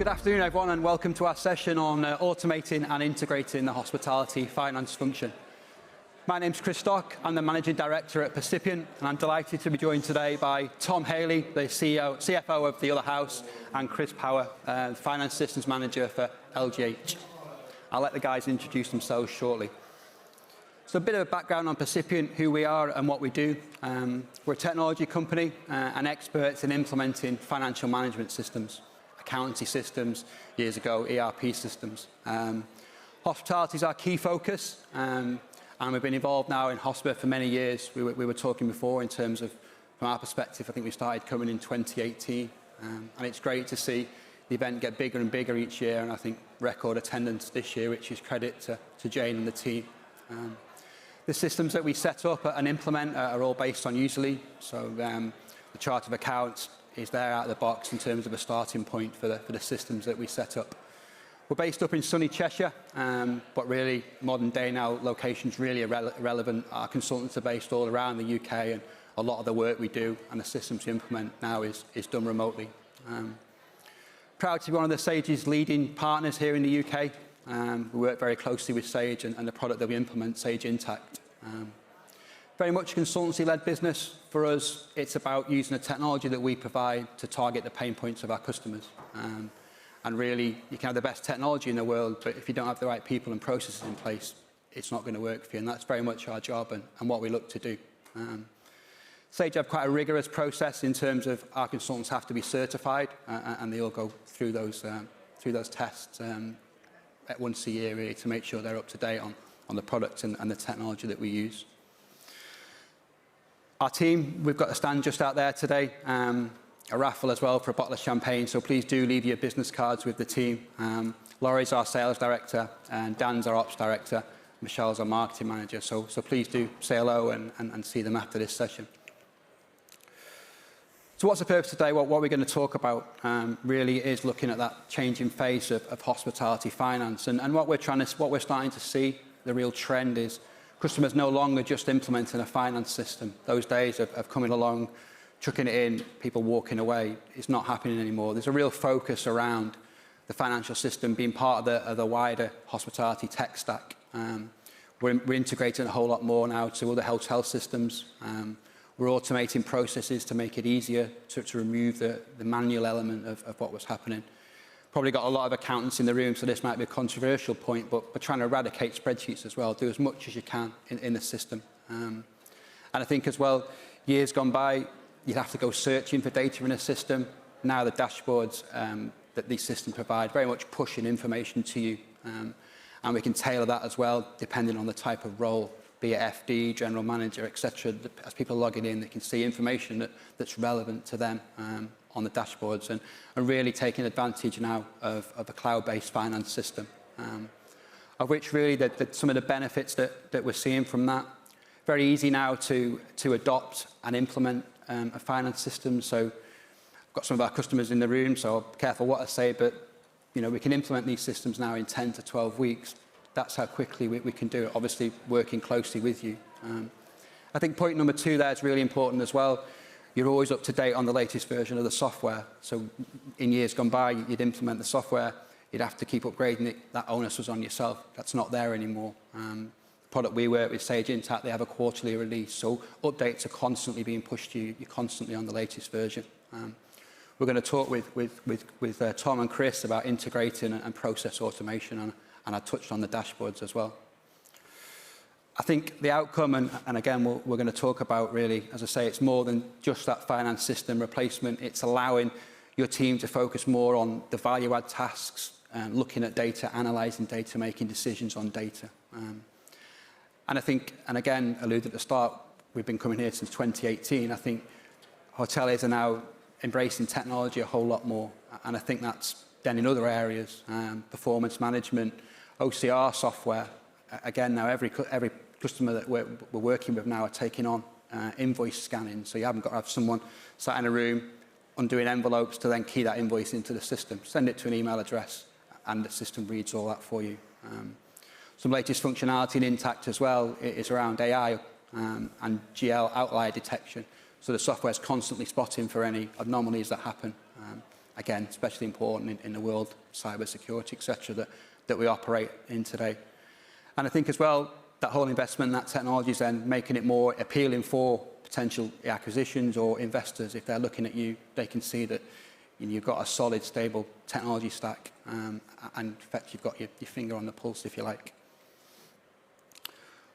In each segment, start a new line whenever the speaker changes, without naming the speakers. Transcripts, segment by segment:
Good afternoon, everyone, and welcome to our session on automating and integrating the hospitality finance function. My name's Chris Stock. I'm the Managing Director at Percipient, and I'm delighted to be joined today by Tom Haley, the CFO of The Other House, and Chris Power, Finance Systems Manager for LGH. I'll let the guys introduce themselves shortly. So a bit of a background on Percipient, who we are and what we do. We're a technology company and experts in implementing financial management systems, accountancy systems, years ago, ERP systems. Hospitality is our key focus, and we've been involved now in hospitality for many years. We were talking before in terms of, from our perspective, I think we started coming in 2018, and it's great to see the event get bigger and bigger each year, and I think record attendance this year, which is credit to Jane and the team. The systems that we set up and implement are all based on Usely, so the chart of accounts is there out of the box in terms of a starting point for the systems that we set up. We're based up in sunny Cheshire, but really modern day now, locations really irrelevant. Our consultants are based all around the UK, and a lot of the work we do and the systems we implement now is done remotely. Proud to be one of the Sage's leading partners here in the UK. We work very closely with Sage and the product that we implement, Sage Intacct. Very much a consultancy-led business. For us, it's about using the technology that we provide to target the pain points of our customers. And really, you can have the best technology in the world, but if you don't have the right people and processes in place, it's not going to work for you. And that's very much our job and what we look to do. Sage have quite a rigorous process in terms of our consultants have to be certified, and they all go through those tests at once a year, really, to make sure they're up to date on the products and the technology that we use. Our team, we've got a stand just out there today, a raffle as well for a bottle of champagne, so please do leave your business cards with the team. Laurie's our sales director, and Dan's our ops director, Michelle's our marketing manager, so please do say hello and see them after this session. So what's the purpose today? What we're going to talk about really is looking at that changing face of hospitality finance, and what we're starting to see, the real trend is customers no longer just implementing a finance system. Those days of coming along, chucking it in, people walking away, it's not happening anymore. There's a real focus around the financial system being part of the wider hospitality tech stack. We're integrating a whole lot more now to other hotel systems. We're automating processes to make it easier to remove the manual element of what was happening. Probably got a lot of accountants in the room, so this might be a controversial point, but we're trying to eradicate spreadsheets as well. Do as much as you can in the system. And I think as well, years gone by, you'd have to go searching for data in a system. Now the dashboards that these systems provide very much pushing information to you. And we can tailor that as well, depending on the type of role, be it FD, general manager, etc. As people logging in, they can see information that's relevant to them on the dashboards, and really taking advantage now of a cloud-based finance system, of which really some of the benefits that we're seeing from that. Very easy now to adopt and implement a finance system. So I've got some of our customers in the room, so I'm careful what I say, but we can implement these systems now in 10 to 12 weeks. That's how quickly we can do it, obviously working closely with you. I think point number 2 there is really important as well. You're always up to date on the latest version of the software. So in years gone by, you'd implement the software, you'd have to keep upgrading it. That onus was on yourself. That's not there anymore. The product we work with, Sage Intacct, they have a quarterly release. So updates are constantly being pushed to you. You're constantly on the latest version. We're going to talk with Tom and Chris about integrating and process automation, and I touched on the dashboards as well. I think the outcome, and again, we're going to talk about really, as I say, it's more than just that finance system replacement. It's allowing your team to focus more on the value-add tasks, looking at data, analysing data, making decisions on data. And I think, and again, alluded at the start, we've been coming here since 2018. I think hoteliers are now embracing technology a whole lot more, and I think that's then in other areas, performance management, OCR software. Again, now every customer that we're working with now are taking on invoice scanning. So you haven't got to have someone sat in a room undoing envelopes to then key that invoice into the system. Send it to an email address and the system reads all that for you. Some latest functionality in Intacct as well is around AI and GL outlier detection. So the software is constantly spotting for any anomalies that happen. again, especially important in the world of cyber security, etc., that we operate in today. And I think as well, that whole investment in that technology is then making it more appealing for potential acquisitions or investors. If they're looking at you, they can see that you've got a solid, stable technology stack, and in fact, you've got your finger on the pulse, if you like.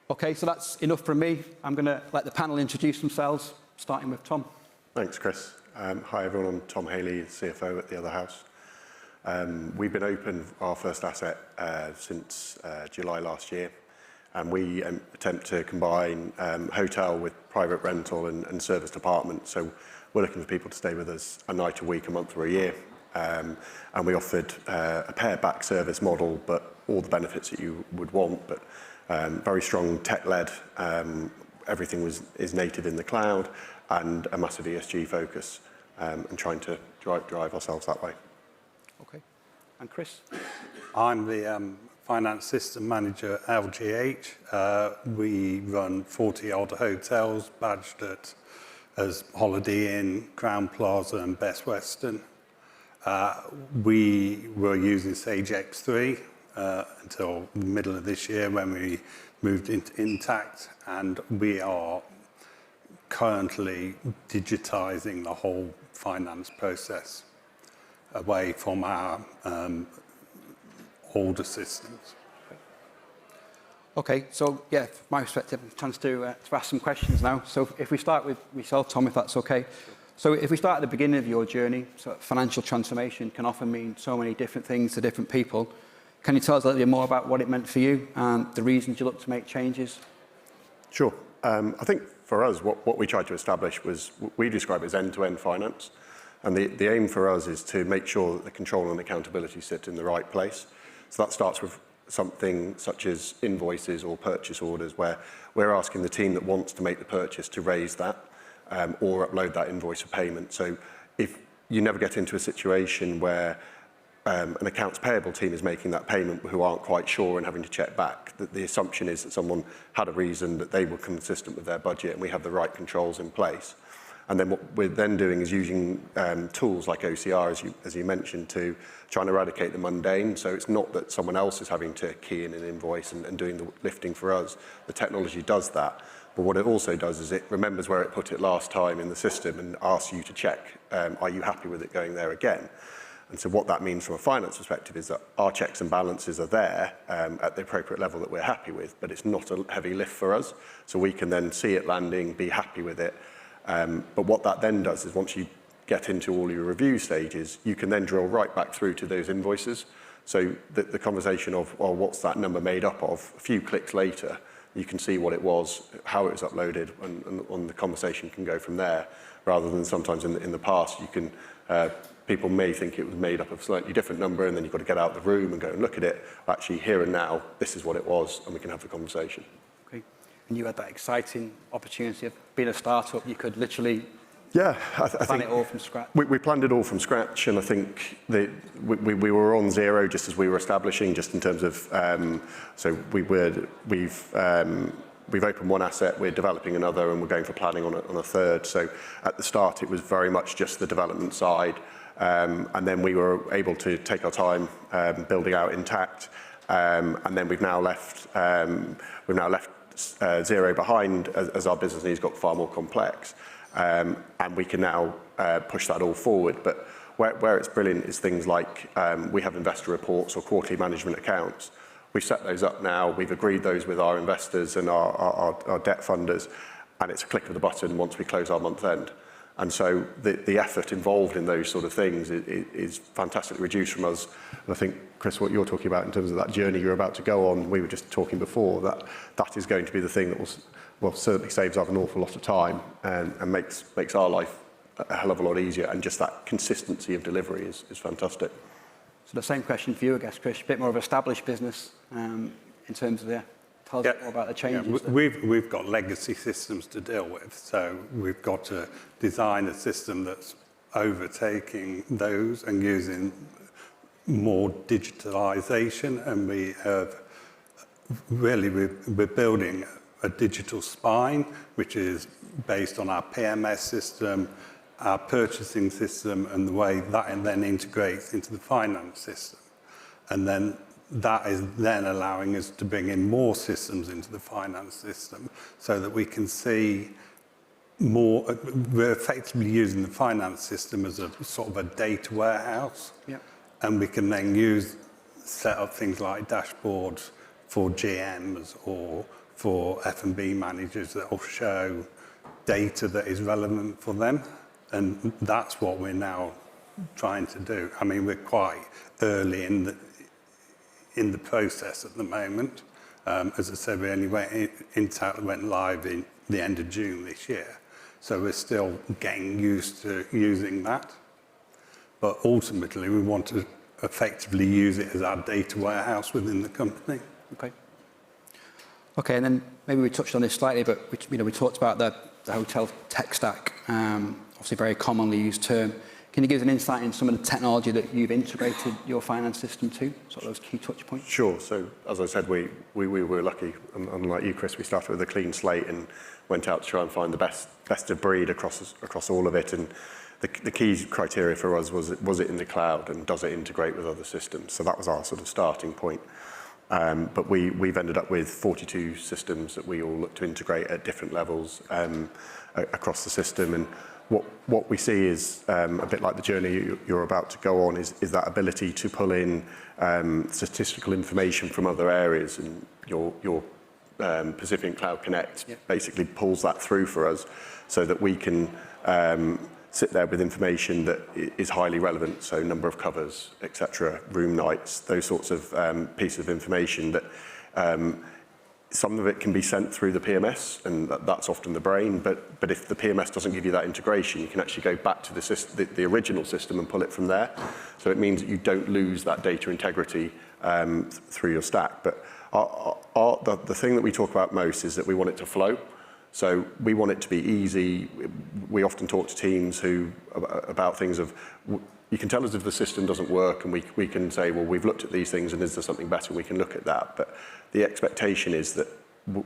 Okay, so that's enough from me. I'm going to let the panel introduce themselves, starting with Tom.
Thanks, Chris. Hi, everyone. I'm Tom Haley, CFO at The Other House. We've been open, our first asset, since July last year, and we attempt to combine hotel with private rental and serviced apartments. So we're looking for people to stay with us a night, a week, a month, or a year. And we offered a pared-back service model, but all the benefits that you would want, but very strong tech-led. Everything is native in the cloud, and a massive ESG focus, and trying to drive ourselves that way.
Okay. And Chris?
I'm the finance system manager at LGH. We run 40-odd hotels badged as Holiday Inn, Crowne Plaza, and Best Western. We were using Sage X3 until the middle of this year when we moved into Intact, and we are currently digitizing the whole finance process away from our older systems.
Okay, so yeah, from my perspective, a chance to ask some questions now. So if we start with yourself, Tom, if that's okay. So if we start at the beginning of your journey, so financial transformation can often mean so many different things to different people. Can you tell us a little bit more about what it meant for you and the reasons you looked to make changes?
Sure. I think for us, what we tried to establish was, we describe it as end-to-end finance. And the aim for us is to make sure that the control and accountability sit in the right place. So that starts with something such as invoices or purchase orders, where we're asking the team that wants to make the purchase to raise that or upload that invoice for payment. So if you never get into a situation where an accounts payable team is making that payment who aren't quite sure and having to check back, that the assumption is that someone had a reason, that they were consistent with their budget, and we have the right controls in place. And then what we're then doing is using tools like OCR, as you mentioned, to try and eradicate the mundane. So it's not that someone else is having to key in an invoice and doing the lifting for us. The technology does that. But what it also does is it remembers where it put it last time in the system and asks you to check, are you happy with it going there again? And so what that means from a finance perspective is that our checks and balances are there at the appropriate level that we're happy with, but it's not a heavy lift for us. So we can then see it landing, be happy with it. But what that then does is, once you get into all your review stages, you can then drill right back through to those invoices. So the conversation of, well, what's that number made up of? A few clicks later, you can see what it was, how it was uploaded, and the conversation can go from there, rather than sometimes in the past, you can, people may think it was made up of a slightly different number, and then you've got to get out of the room and go and look at it. Actually, here and now, this is what it was, and we can have the conversation.
Okay. And you had that exciting opportunity of being a startup. You could literally plan it all from scratch.
We planned it all from scratch, and I think we were on zero just as we were establishing, just in terms of, so we've opened one asset, we're developing another, and we're going for planning on a third. So at the start, it was very much just the development side, and then we were able to take our time building out Intact, and then we've now left zero behind as our business needs got far more complex. And we can now push that all forward. But where it's brilliant is things like we have investor reports or quarterly management accounts. We've set those up now. We've agreed those with our investors and our debt funders. And it's a click of the button once we close our month end. And so the effort involved in those sort of things is fantastically reduced from us. And I think, Chris, what you're talking about in terms of that journey you're about to go on, we were just talking before, that is going to be the thing that will certainly saves us an awful lot of time and makes our life a hell of a lot easier. And just that consistency of delivery is fantastic.
So the same question for you, I guess, Chris. A bit more of an established business in terms of tell us more about the changes.
Yeah, we've got legacy systems to deal with, so we've got to design a system that's overtaking those and using more digitalization. And we're building a digital spine, which is based on our PMS system, our purchasing system and the way that then integrates into the finance system. And then that is then allowing us to bring in more systems into the finance system so that we can see more. We're effectively using the finance system as a sort of a data warehouse.
Yep.
And we can then set up things like dashboards for GMs or for F&B managers that will show data that is relevant for them. And that's what we're now trying to do. I mean, we're quite early in the process at the moment. As I said, Intact went live in the end of June this year. So we're still getting used to using that. But ultimately, we want to effectively use it as our data warehouse within the company.
Okay. Okay, and then maybe we touched on this slightly, but we talked about the hotel tech stack, obviously a very commonly used term. Can you give us an insight in some of the technology that you've integrated your finance system to, sort of those key touch points?
Sure. So as I said, we were lucky, unlike you, Chris. We started with a clean slate and went out to try and find the best of breed across all of it. And the key criteria for us was it in the cloud and does it integrate with other systems? So that was our sort of starting point. But we've ended up with 42 systems that we all look to integrate at different levels across the system. And what we see is a bit like the journey you're about to go on is that ability to pull in statistical information from other areas, and your Percipient Cloud Connect basically pulls that through for us so that we can sit there with information that is highly relevant, so number of covers, etc., room nights, those sorts of pieces of information that some of it can be sent through the PMS, and that's often the brain, but if the PMS doesn't give you that integration, you can actually go back to the original system and pull it from there. So it means that you don't lose that data integrity through your stack. But the thing that we talk about most is that we want it to flow. So we want it to be easy. We often talk to teams about things of, you can tell us if the system doesn't work, and we can say, well, we've looked at these things and is there something better? We can look at that. But the expectation is that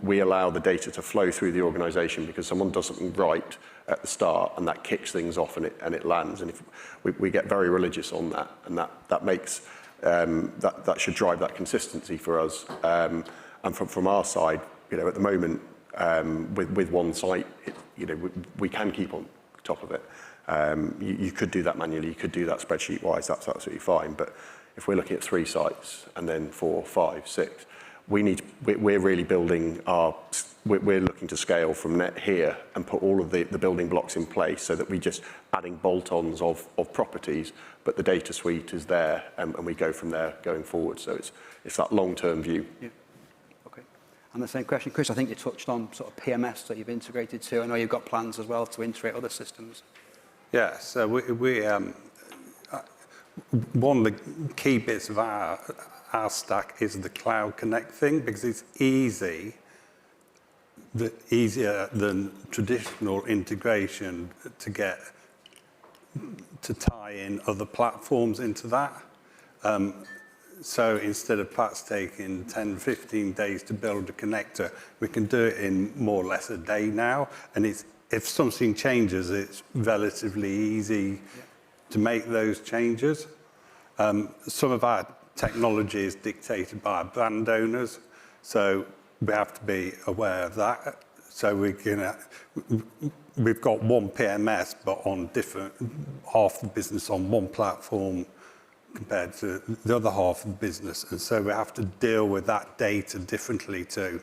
we allow the data to flow through the organization, because someone does something right at the start and that kicks things off and it lands. And if we get very religious on that, and that makes, that should drive that consistency for us. And from our side, at the moment, with one site, we can keep on top of it. You could do that manually, you could do that spreadsheet-wise, that's absolutely fine. But if we're looking at 3 sites and then 4, 5, 6, we're really building we're looking to scale from net here and put all of the building blocks in place so that we're just adding bolt-ons of properties, but the data suite is there, and we go from there going forward. So it's that long-term view. Yeah.
Okay. And the same question, Chris, I think you touched on sort of PMS that you've integrated to. I know you've got plans as well to integrate other systems.
Yeah, so we one of the key bits of our stack is the Cloud Connect thing, because it's easier than traditional integration to tie in other platforms into that. So instead of perhaps taking 10, 15 days to build a connector, we can do it in more or less a day now. And if something changes, it's relatively easy to make those changes. Some of our technology is dictated by our brand owners, so we have to be aware of that. So we've got one PMS, but on half the business on one platform compared to the other half of the business. And so we have to deal with that data differently to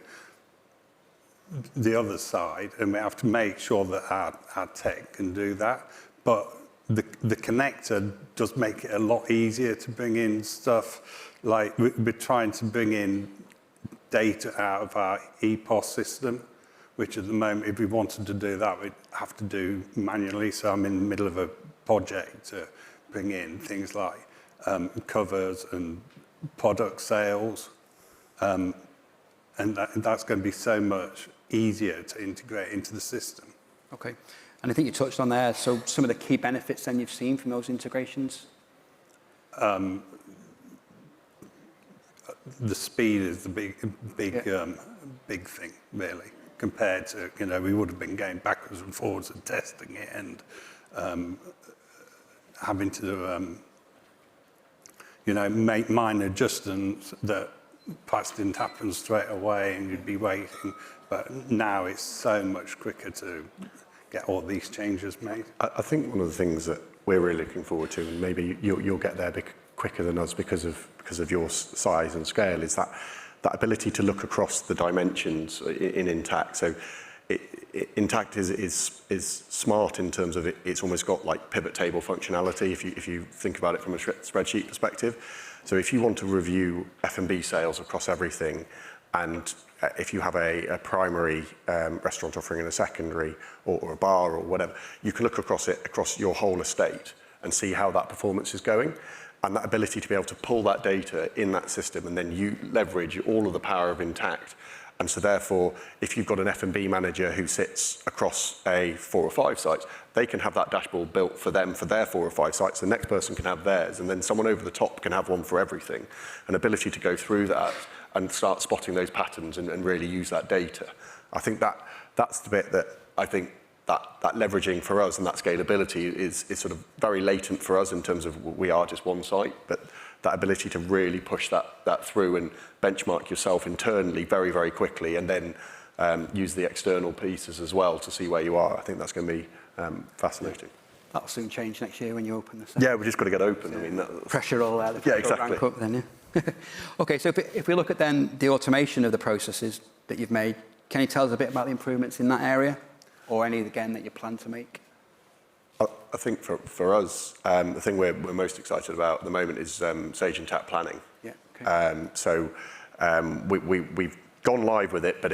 the other side, and we have to make sure that our tech can do that. But the connector does make it a lot easier to bring in stuff. Like we're trying to bring in data out of our EPOS system, which at the moment, if we wanted to do that, we'd have to do manually. So I'm in the middle of a project to bring in things like covers and product sales. And that's going to be so much easier to integrate into the system.
Okay. And I think you touched on there, so some of the key benefits then you've seen from those integrations?
The speed is the big thing, really, compared to, we would have been going backwards and forwards and testing it, and having to, make minor adjustments that perhaps didn't happen straight away and you'd be waiting. But now it's so much quicker to get all these changes made.
I think one of the things that we're really looking forward to, and maybe you'll get there quicker than us because of your size and scale, is that ability to look across the dimensions in Intact. So Intact is smart in terms of it's almost got like pivot table functionality if you think about it from a spreadsheet perspective. So if you want to review F&B sales across everything, and if you have a primary restaurant offering and a secondary or a bar or whatever, you can look across your whole estate and see how that performance is going. And that ability to be able to pull that data in that system, and then you leverage all of the power of Intact. And so therefore, if you've got an F&B manager who sits across 4 or 5 sites, they can have that dashboard built for them for their 4 or 5 sites. The next person can have theirs, and then someone over the top can have one for everything. An ability to go through that and start spotting those patterns and really use that data. I think that's the bit that I think that leveraging for us and that scalability is sort of very latent for us in terms of we are just one site, but that ability to really push that through and benchmark yourself internally very, very quickly, and then use the external pieces as well to see where you are. I think that's going to be fascinating.
That'll soon change next year when you open the site.
Yeah, we've just got to get open.
Yeah.
I mean, that's...
Pressure all out.
Yeah, exactly.
Rank up then, yeah. Okay, so if we look at then the automation of the processes that you've made, can you tell us a bit about the improvements in that area, or any again that you plan to make?
I think for us, the thing we're most excited about at the moment is Sage Intact Planning.
Yeah. Okay.
We've gone live with it, but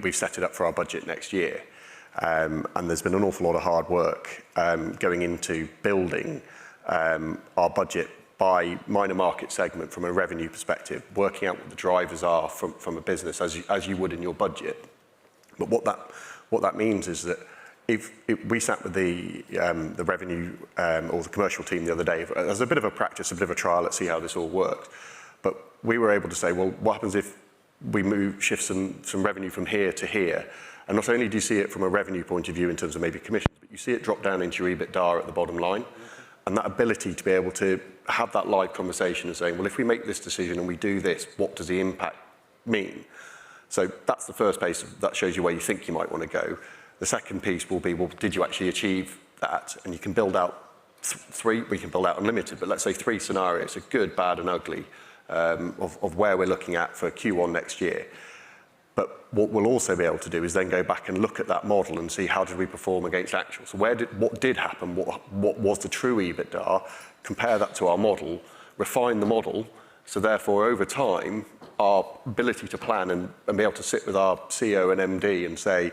we've set it up for our budget next year. And there's been an awful lot of hard work going into building our budget by minor market segment from a revenue perspective, working out what the drivers are from a business as you would in your budget. But what that means is that if we sat with the revenue or the commercial team the other day as a bit of a practice, a bit of a trial, let's see how this all works. But we were able to say, well, what happens if we shift some revenue from here to here? And not only do you see it from a revenue point of view in terms of maybe commissions, but you see it drop down into your EBITDA at the bottom line. Okay. And that ability to be able to have that live conversation and saying, well, if we make this decision and we do this, what does the impact mean? So that's the first piece that shows you where you think you might want to go. The second piece will be, well, did you actually achieve that? And you can build out we can build out unlimited, but let's say 3 scenarios, a good, bad and ugly, of where we're looking at for Q1 next year. But what we'll also be able to do is then go back and look at that model and see how did we perform against actual. So what did happen, what was the true EBITDA, compare that to our model, refine the model, so therefore over time, our ability to plan and be able to sit with our CEO and MD and say,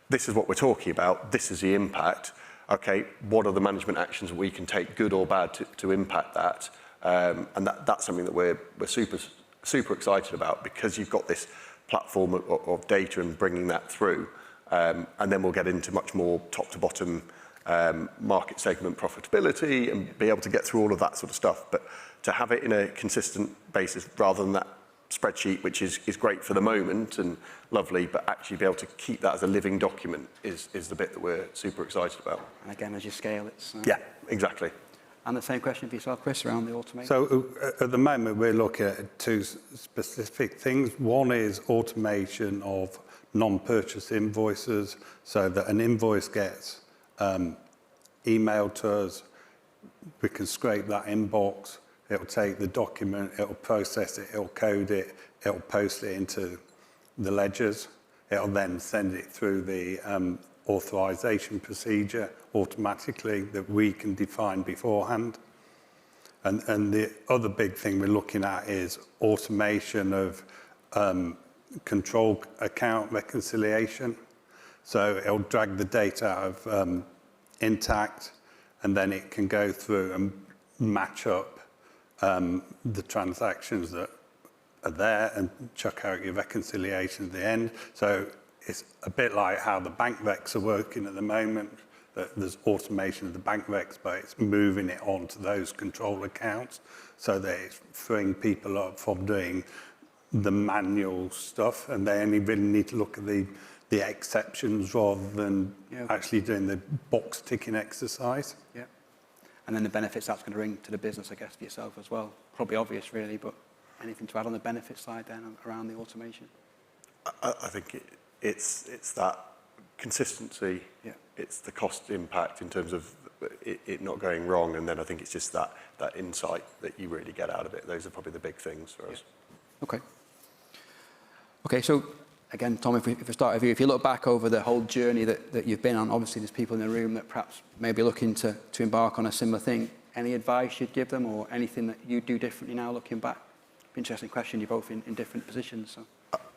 this is what we're talking about, this is the impact, okay, what are the management actions that we can take, good or bad, to impact that? And that's something that we're super excited about, because you've got this platform of data and bringing that through. And then we'll get into much more top to bottom market segment profitability and be able to get through all of that sort of stuff. But to have it in a consistent basis rather than that spreadsheet, which is great for the moment and lovely, but actually be able to keep that as a living document is the bit that we're super excited about.
And again, as you scale, it's...
Yeah, exactly.
And the same question for yourself, Chris, around the automation.
So at the moment, we're looking at 2 specific things. One is automation of non-purchase invoices, so that an invoice gets emailed to us, we can scrape that inbox, it'll take the document, it'll process it, it'll code it, it'll post it into the ledgers, it'll then send it through the authorization procedure automatically that we can define beforehand. And the other big thing we're looking at is automation of control account reconciliation. So it'll drag the data out of Intact, and then it can go through and match up the transactions that are there and chuck out your reconciliation at the end. So it's a bit like how the bank recs are working at the moment, that there's automation of the bank recs, but it's moving it onto those control accounts so that it's freeing people up from doing the manual stuff, and they only really need to look at the the exceptions rather than
Yeah.
actually doing the box ticking exercise.
Yeah. And then the benefits that's going to bring to the business, I guess, for yourself as well. Probably obvious, really, but anything to add on the benefit side then around the automation?
I think it's that consistency.
Yeah.
It's the cost impact in terms of it not going wrong, and then I think it's just that insight that you really get out of it. Those are probably the big things for us.
Okay. Okay, so again, Tom, if we start with you, if you look back over the whole journey that you've been on, obviously there's people in the room that perhaps may be looking to embark on a similar thing. Any advice you'd give them, or anything that you do differently now looking back? Interesting question. You're both in different positions. So.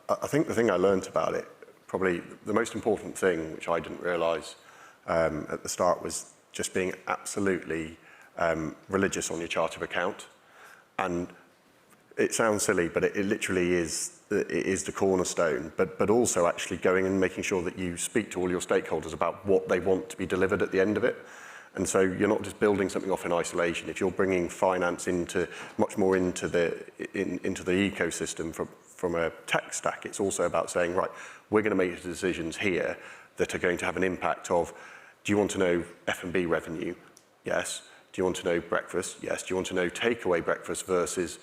I think the thing I learned about it, probably the most important thing, which I didn't realise at the start, was just being absolutely religious on your chart of account. And it sounds silly, but it literally is. It is the cornerstone. But also actually going and making sure that you speak to all your stakeholders about what they want to be delivered at the end of it. And so you're not just building something off in isolation. If you're bringing finance much more into the ecosystem from a tech stack, it's also about saying, right, we're going to make the decisions here that are going to have an impact of, do you want to know F&B revenue? Yes. Do you want to know breakfast? Yes. Do you want to know takeaway breakfast versus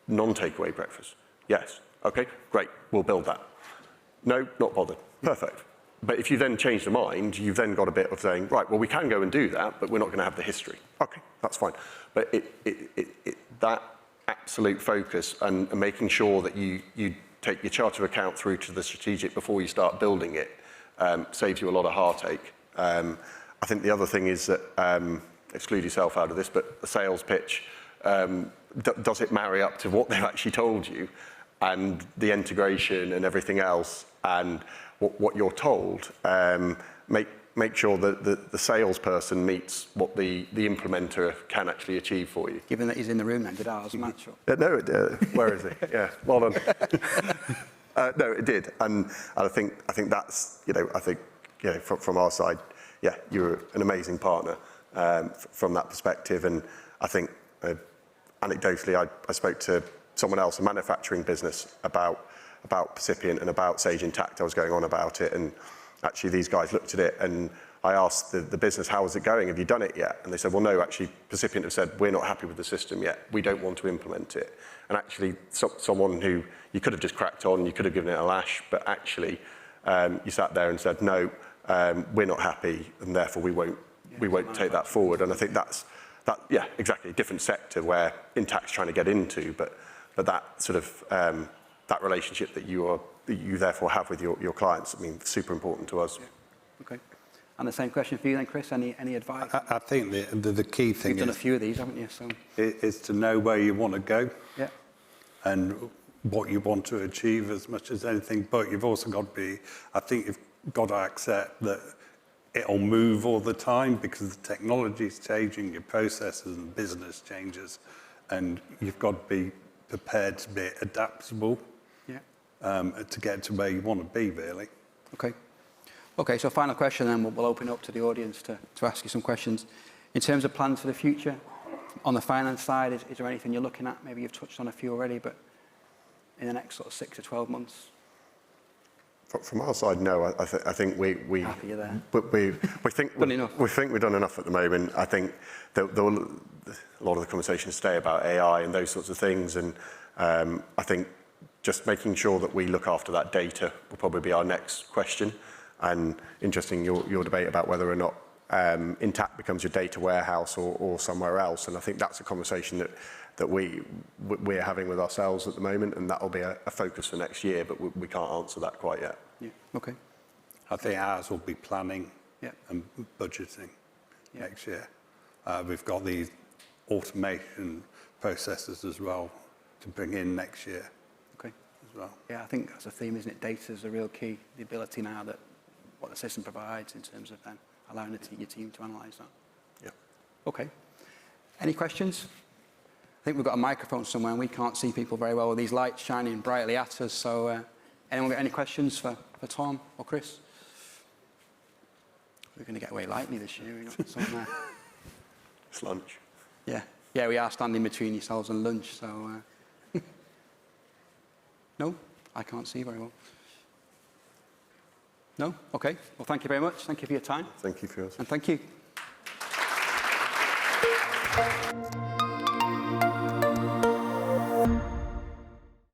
non-takeaway breakfast? Yes. Okay, great, we'll build that. No, not bothered. Perfect. But if you then change the mind, you've then got a bit of saying, right, well, we can go and do that, but we're not going to have the history. Okay, that's fine. But that absolute focus and making sure that you take your chart of account through to the strategic before you start building it saves you a lot of heartache. I think the other thing is that, exclude yourself out of this, but the sales pitch, does it marry up to what they've actually told you? And the integration and everything else, and what you're told, make sure that the salesperson meets what the implementer can actually achieve for you.
Given that he's in the room then, did ours match up?
No, where is he? Yeah, well done. No, it did, and I think that's, from our side, yeah, you're an amazing partner from that perspective, and I think anecdotally, I spoke to someone else, a manufacturing business, about Percipient and about Sage Intacct. I was going on about it, and actually these guys looked at it, and I asked the business, how is it going? Have you done it yet? And they said, well, no, actually, Percipient have said, we're not happy with the system yet. We don't want to implement it. And actually, someone who you could have just cracked on, you could have given it a lash, but actually, you sat there and said, no, we're not happy, and therefore we won't take that forward. And I think that, yeah, exactly, a different sector where Intacct's trying to get into, but that sort of that relationship that you therefore have with your clients, I mean, super important to us.
Yeah. Okay. And the same question for you then, Chris. Any advice?
I think the key thing
You've done a few of these, haven't you? So
is to know where you want to go.
Yeah.
And what you want to achieve as much as anything. But you've also got to be, I think you've got to accept that it'll move all the time because the technology is changing, your processes and business changes, and you've got to be prepared to be adaptable. Yeah. To get to where you want to be, really. Okay.
Okay, so final question, then we'll open up to the audience to ask you some questions. In terms of plans for the future, on the finance side, is there anything you're looking at? Maybe you've touched on a few already, but in the next sort of 6 to 12 months?
From our side, no. I think we
happy you're there.
we think we've done enough at the moment. I think a lot of the conversations stay about AI and those sorts of things, and I think just making sure that we look after that data will probably be our next question. And interesting your debate about whether or not Intacct becomes your data warehouse or somewhere else. And I think that's a conversation that we're having with ourselves at the moment, and that will be a focus for next year, but we can't answer that quite yet.
Yeah. Okay.
I think ours will be planning and budgeting next year. We've got these automation processes as well to bring in next year.
Okay. As well. Yeah, I think that's a theme, isn't it? Data is a real key. The ability now that what the system provides in terms of then allowing your team to analyse that.
Yeah.
Okay. Any questions? I think we've got a microphone somewhere and we can't see people very well with these lights shining brightly at us. So anyone got any questions for Tom or Chris? We're going to get away lightly this year. We've got some,
It's lunch.
Yeah. Yeah, we are standing between yourselves and lunch. So no, I can't see very well. No? Okay. Well, thank you very much. Thank you for your time.
Thank you for yours.
And thank you.